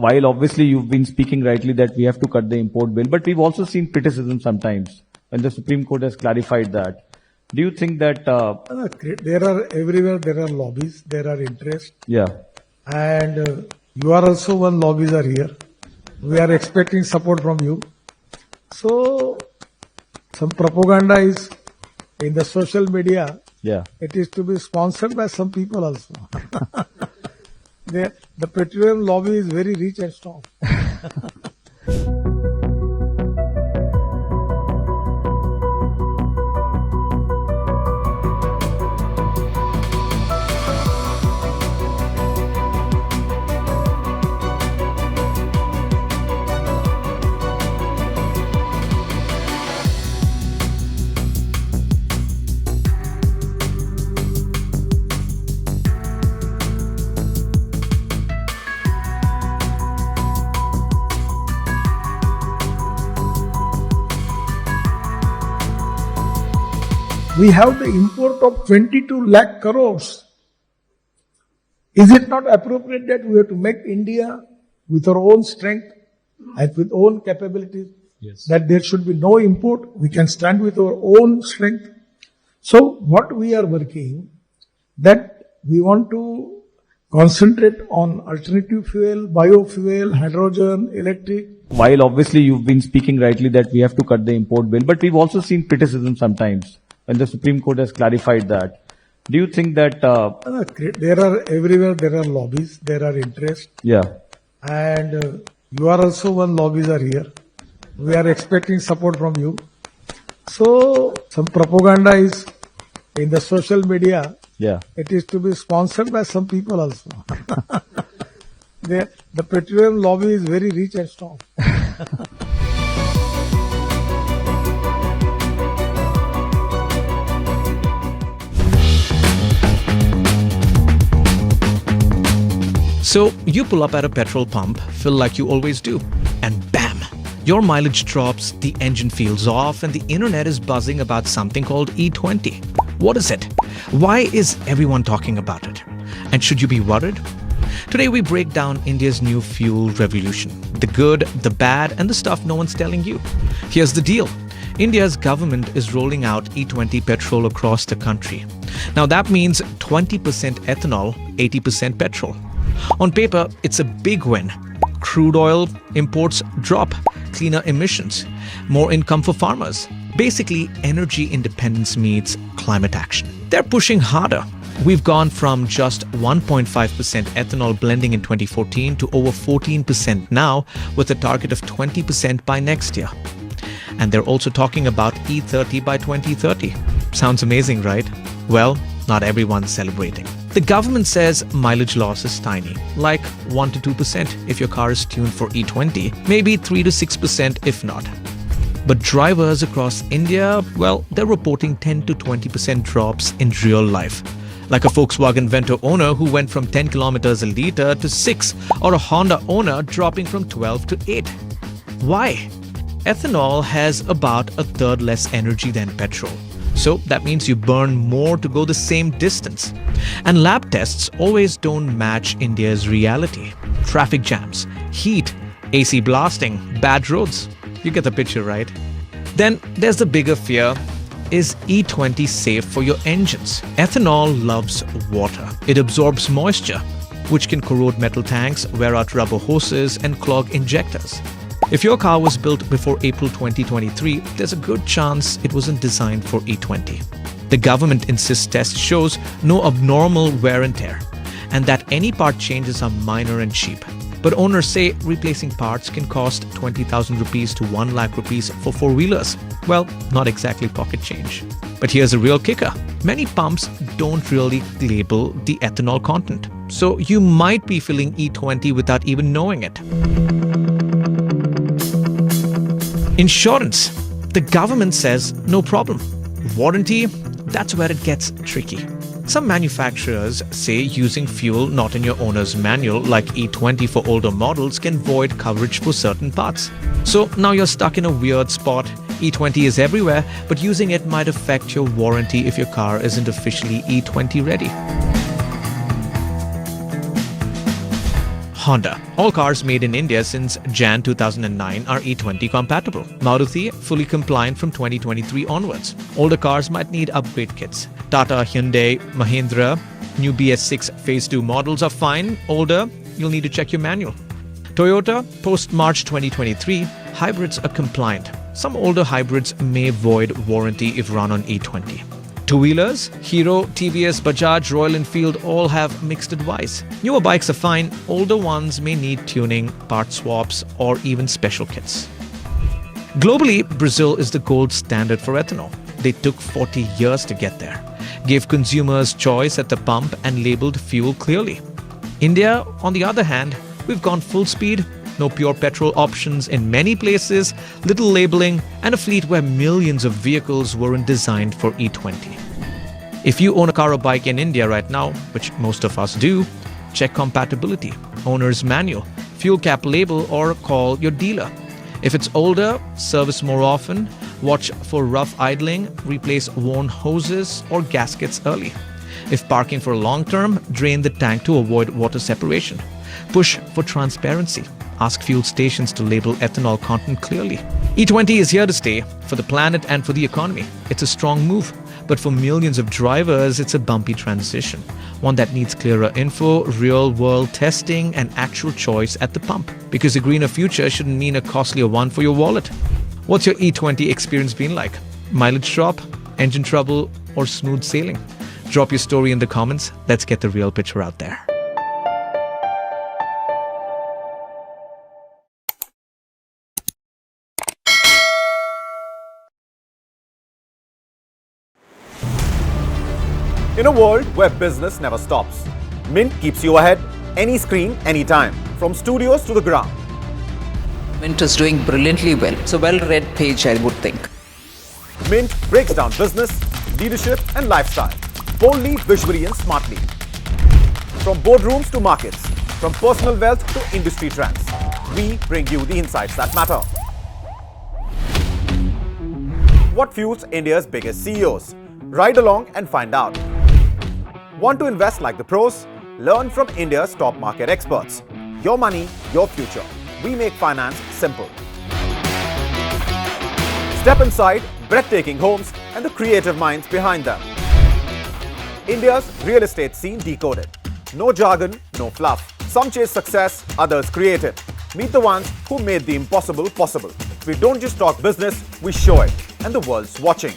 while obviously you've been speaking rightly that we have to cut the import bill, but we've also seen criticism sometimes when the Supreme Court has clarified that. Do you think that? There are everywhere there are lobbies, there are interests, Yeah. and you are also one lobbies are here. We are expecting support from you. So some propaganda is in the social media. Yeah. It is to be sponsored by some people also. The petroleum lobby is very rich and strong. We have the import of 22 lakh crores. Is it not appropriate that we have to make India with our own strength and with own capabilities? Yes. That there should be no import. We can stand with our own strength. So what we are working, that we want to concentrate on alternative fuel, biofuel, hydrogen, electric. While obviously you've been speaking rightly that we have to cut the import bill, but we've also seen criticism sometimes when the Supreme Court has clarified that. Do you think that? There are everywhere there are lobbies, there are interests, Yeah. and you are also one lobbies are here. We are expecting support from you. So some propaganda is in the social media. Yeah. It is to be sponsored by some people also. The petroleum lobby is very rich and strong. So you pull up at a petrol pump, fill like you always do, and bam! Your mileage drops, the engine feels off, and the internet is buzzing about something called E20. What is it? Why is everyone talking about it? And should you be worried? Today we break down India's new fuel revolution. The good, the bad, and the stuff no one's telling you. Here's the deal. India's government is rolling out E20 petrol across the country. Now that means 20% ethanol, 80% petrol. On paper, it's a big win. Crude oil imports drop, cleaner emissions, more income for farmers. Basically, energy independence meets climate action. They're pushing harder. We've gone from just 1.5% ethanol blending in 2014 to over 14% now, with a target of 20% by next year. And they're also talking about E30 by 2030. Sounds amazing, right? Well, not everyone's celebrating. The government says mileage loss is tiny, like 1 to 2% if your car is tuned for E20, maybe 3 to 6% if not. But drivers across India, well, they're reporting 10 to 20% drops in real life. Like a Volkswagen Vento owner who went from 10 kilometers a liter to 6, or a Honda owner dropping from 12 to 8. Why? Ethanol has about a third less energy than petrol. So that means you burn more to go the same distance. And lab tests always don't match India's reality. Traffic jams, heat, AC blasting, bad roads. You get the picture, right? Then there's the bigger fear. Is E20 safe for your engines? Ethanol loves water. It absorbs moisture, which can corrode metal tanks, wear out rubber hoses, and clog injectors. If your car was built before April 2023, there's a good chance it wasn't designed for E20. The government insists test shows no abnormal wear and tear, and that any part changes are minor and cheap. But owners say replacing parts can cost 20,000 rupees to 1 lakh rupees for four-wheelers. Well, not exactly pocket change. But here's a real kicker. Many pumps don't really label the ethanol content. So you might be filling E20 without even knowing it. Insurance. The government says no problem. Warranty, that's where it gets tricky. Some manufacturers say using fuel not in your owner's manual, like E20 for older models, can void coverage for certain parts. So now you're stuck in a weird spot. E20 is everywhere, but using it might affect your warranty if your car isn't officially E20 ready. Honda. All cars made in India since Jan 2009 are E20 compatible. Maruti, fully compliant from 2023 onwards. Older cars might need upgrade kits. Tata, Hyundai, Mahindra, new BS6 Phase 2 models are fine. Older, you'll need to check your manual. Toyota, post-March 2023, hybrids are compliant. Some older hybrids may void warranty if run on E20. Two-wheelers, Hero, TVS, Bajaj, Royal Enfield all have mixed advice. Newer bikes are fine, older ones may need tuning, part swaps, or even special kits. Globally, Brazil is the gold standard for ethanol. They took 40 years to get there, gave consumers choice at the pump and labeled fuel clearly. India, on the other hand, we've gone full speed, no pure petrol options in many places, little labeling, and a fleet where millions of vehicles weren't designed for E20. If you own a car or bike in India right now, which most of us do, check compatibility, owner's manual, fuel cap label, or call your dealer. If it's older, service more often, watch for rough idling, replace worn hoses or gaskets early. If parking for long term, drain the tank to avoid water separation. Push for transparency. Ask fuel stations to label ethanol content clearly. E20 is here to stay for the planet and for the economy. It's a strong move, but for millions of drivers, it's a bumpy transition. One that needs clearer info, real-world testing, and actual choice at the pump. Because a greener future shouldn't mean a costlier one for your wallet. What's your E20 experience been like? Mileage drop, engine trouble, or smooth sailing? Drop your story in the comments. Let's get the real picture out there. In a world where business never stops, Mint keeps you ahead, any screen, anytime, from studios to the ground. Mint is doing brilliantly well. It's a well-read page, I would think. Mint breaks down business, leadership, and lifestyle, boldly, visually, and smartly. From boardrooms to markets, from personal wealth to industry trends, we bring you the insights that matter. What fuels India's biggest CEOs? Ride along and find out. Want to invest like the pros? Learn from India's top market experts. Your money, your future. We make finance simple. Step inside breathtaking homes and the creative minds behind them. India's real estate scene decoded. No jargon, no fluff. Some chase success, others create it. Meet the ones who made the impossible possible. We don't just talk business, we show it. And the world's watching.